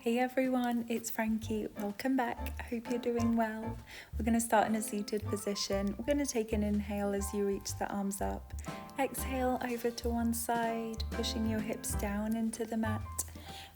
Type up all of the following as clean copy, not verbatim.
Hey everyone, it's Frankie. Welcome back. I hope you're doing well. We're going to start in a seated position. We're going to take an inhale as you reach the arms up. Exhale over to one side, pushing your hips down into the mat.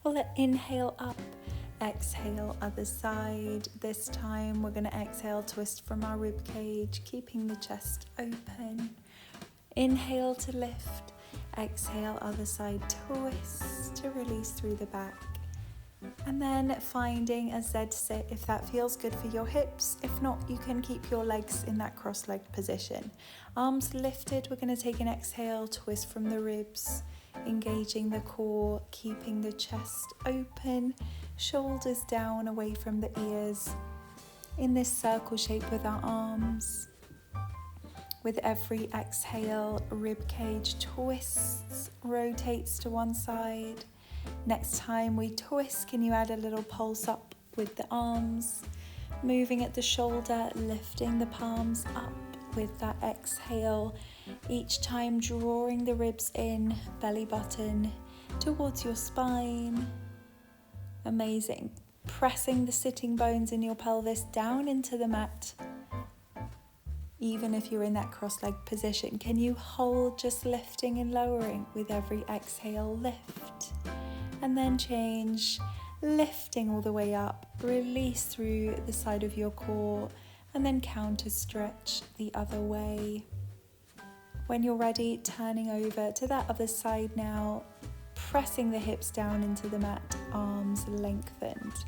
We'll inhale up, exhale other side. This time we're going to exhale, twist from our rib cage, keeping the chest open. Inhale to lift, exhale other side, twist to release through the back. And then finding a Z sit if that feels good for your hips. If not, you can keep your legs in that cross-legged position. Arms lifted, we're going to take an exhale, twist from the ribs, engaging the core, keeping the chest open, shoulders down away from the ears, in this circle shape with our arms. With every exhale, rib cage twists, rotates to one side. Next time we twist, can you add a little pulse up with the arms? Moving at the shoulder, lifting the palms up with that exhale. Each time drawing the ribs in, belly button towards your spine. Amazing. Pressing the sitting bones in your pelvis down into the mat. Even if you're in that cross-legged position, can you hold just lifting and lowering with every exhale lift? And then change, lifting all the way up, release through the side of your core, and then counter stretch the other way. When you're ready, turning over to that other side now, pressing the hips down into the mat, arms lengthened.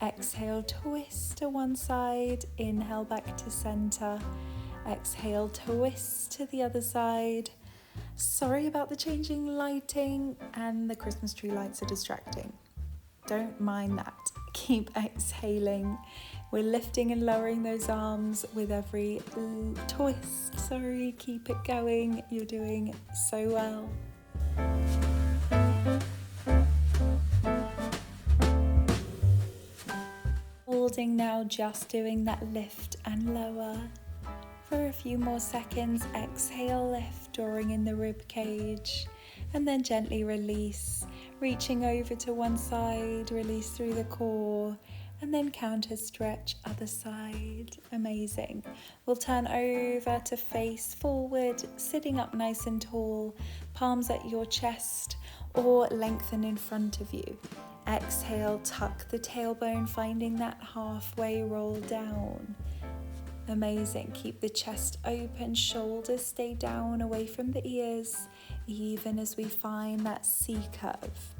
Exhale, twist to one side, inhale back to center. Exhale, twist to the other side. Sorry about the changing lighting and the Christmas tree lights are distracting. Don't mind that. Keep exhaling. We're lifting and lowering those arms with every twist. Keep it going. You're doing so well. Holding now, just doing that lift and lower. For a few more seconds, exhale, lift, drawing in the rib cage, and then gently release, reaching over to one side, release through the core, and then counter stretch other side. Amazing. We'll turn over to face forward, sitting up nice and tall, palms at your chest or lengthen in front of you. Exhale, tuck the tailbone, finding that halfway roll down. Amazing. Keep the chest open, shoulders stay down away from the ears, even as we find that C curve.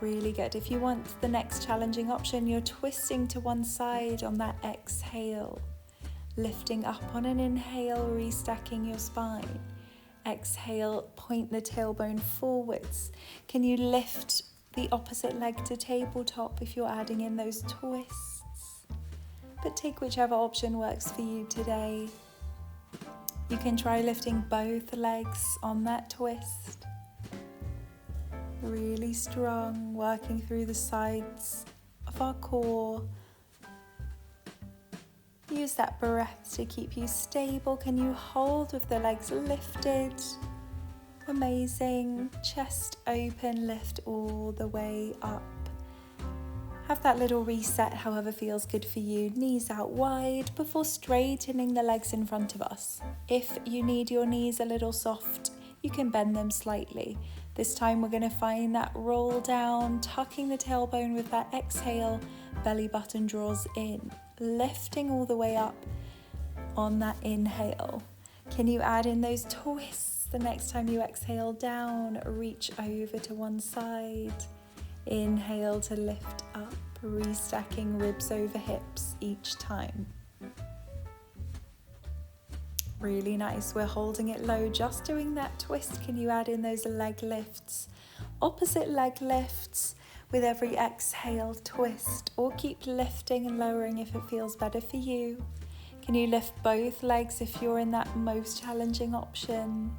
Really good. If you want the next challenging option, you're twisting to one side on that exhale. Lifting up on an inhale, restacking your spine. Exhale, point the tailbone forwards. Can you lift the opposite leg to tabletop if you're adding in those twists? But take whichever option works for you today. You can try lifting both legs on that twist. Really strong, working through the sides of our core. Use that breath to keep you stable. Can you hold with the legs lifted? Amazing. Chest open, lift all the way up. Have that little reset, however feels good for you. Knees out wide before straightening the legs in front of us. If you need your knees a little soft, you can bend them slightly. This time we're going to find that roll down, tucking the tailbone with that exhale, belly button draws in, lifting all the way up on that inhale. Can you add in those twists the next time you exhale down, reach over to one side. Inhale to lift up, restacking ribs over hips each time. Really nice. We're holding it low, just doing that twist. Can you add in those leg lifts? Opposite leg lifts with every exhale, twist, or keep lifting and lowering if it feels better for you. Can you lift both legs if you're in that most challenging option?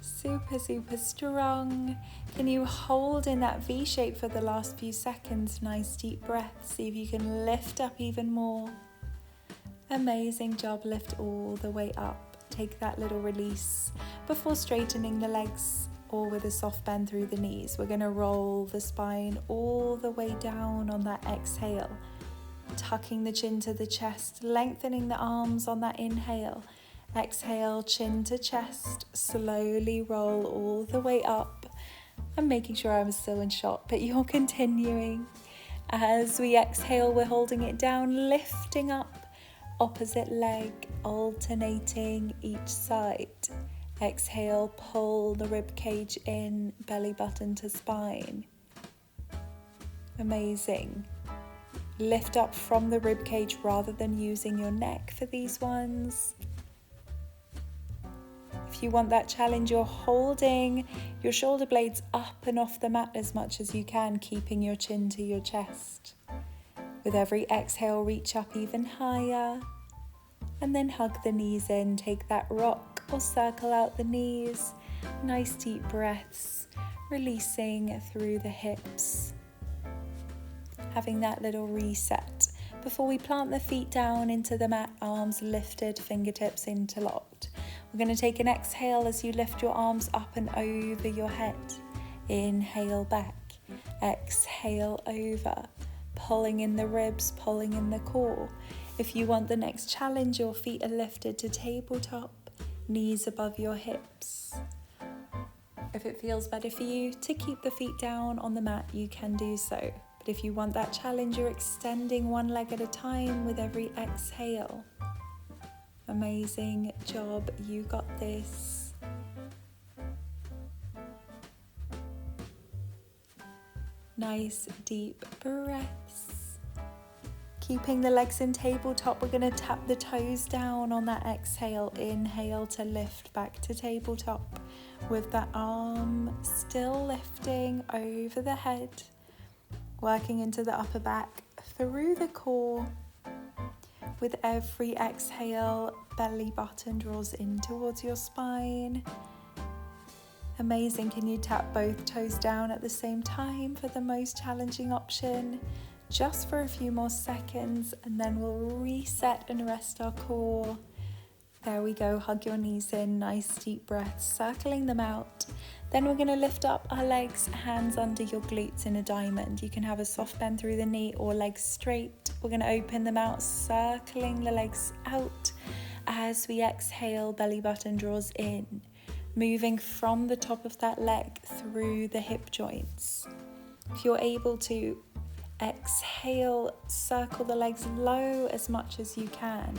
Super, super strong. Can you hold in that V shape for the last few seconds? Nice deep breath. See if you can lift up even more. Amazing job. Lift all the way up. Take that little release before straightening the legs or with a soft bend through the knees. We're going to roll the spine all the way down on that exhale, tucking the chin to the chest, lengthening the arms on that inhale. Exhale, chin to chest, slowly roll all the way up. I'm making sure I'm still in shot, but you're continuing. As we exhale, we're holding it down, lifting up, opposite leg, alternating each side. Exhale, pull the rib cage in, belly button to spine. Amazing. Lift up from the rib cage rather than using your neck for these ones. If you want that challenge, you're holding your shoulder blades up and off the mat as much as you can, keeping your chin to your chest. With every exhale, reach up even higher, and then hug the knees in. Take that rock or circle out the knees. Nice deep breaths, releasing through the hips. Having that little reset before we plant the feet down into the mat, arms lifted, fingertips interlocked. We're going to take an exhale as you lift your arms up and over your head. Inhale back, exhale over, pulling in the ribs, pulling in the core. If you want the next challenge, your feet are lifted to tabletop, knees above your hips. If it feels better for you to keep the feet down on the mat, you can do so. But if you want that challenge, you're extending one leg at a time with every exhale. Amazing job, you got this. Nice deep breaths. Keeping the legs in tabletop, we're going to tap the toes down on that exhale. Inhale to lift back to tabletop with that arm still lifting over the head, working into the upper back through the core. With every exhale, belly button draws in towards your spine. Amazing. Can you tap both toes down at the same time for the most challenging option? Just for a few more seconds, and then we'll reset and rest our core. There we go. Hug your knees in. Nice deep breaths, circling them out. Then we're going to lift up our legs, hands under your glutes in a diamond. You can have a soft bend through the knee or legs straight. We're going to open them out, circling the legs out. As we exhale, belly button draws in, moving from the top of that leg through the hip joints. If you're able to, exhale, circle the legs low as much as you can.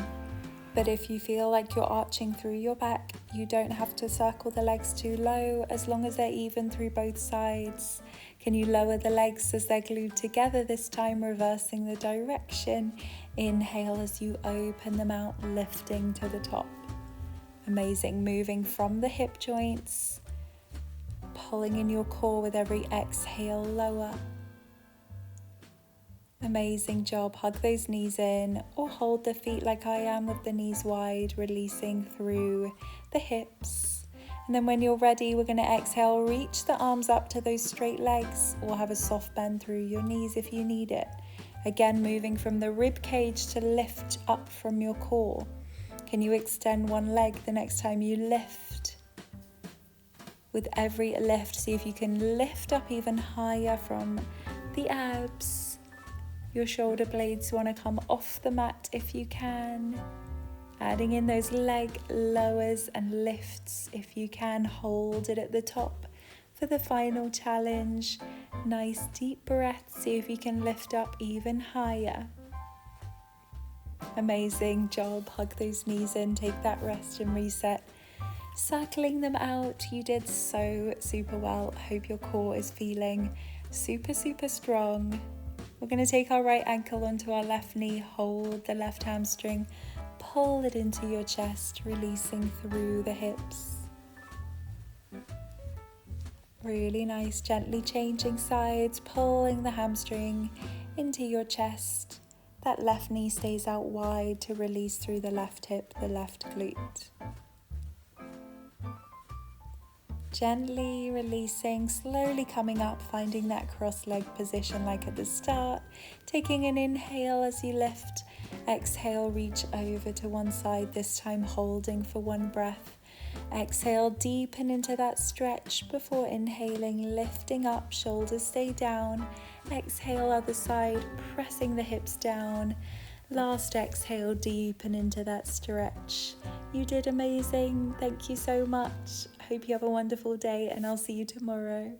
But if you feel like you're arching through your back, you don't have to circle the legs too low, as long as they're even through both sides. Can you lower the legs as they're glued together, this time reversing the direction? Inhale as you open them out, lifting to the top. Amazing. Moving from the hip joints, pulling in your core with every exhale, lower. Amazing job. Hug those knees in or hold the feet like I am with the knees wide, releasing through the hips. And then when you're ready, we're going to exhale, reach the arms up to those straight legs, or have a soft bend through your knees if you need it. Again, moving from the rib cage to lift up from your core. Can you extend one leg the next time you lift? With every lift, see if you can lift up even higher from the abs. Your shoulder blades want to come off the mat if you can. Adding in those leg lowers and lifts if you can. Hold it at the top for the final challenge. Nice deep breath. See if you can lift up even higher. Amazing job. Hug those knees in. Take that rest and reset. Circling them out. You did so super well. Hope your core is feeling super strong. We're going to take our right ankle onto our left knee, hold the left hamstring, pull it into your chest, releasing through the hips. Really nice, gently changing sides, pulling the hamstring into your chest. That left knee stays out wide to release through the left hip, the left glute. Gently releasing, slowly coming up, finding that cross-leg position like at the start. Taking an inhale as you lift. Exhale, reach over to one side, this time holding for one breath. Exhale, deepen into that stretch before inhaling, lifting up, shoulders stay down. Exhale, other side, pressing the hips down. Last exhale, deepen into that stretch. You did amazing. Thank you so much. Hope you have a wonderful day, and I'll see you tomorrow.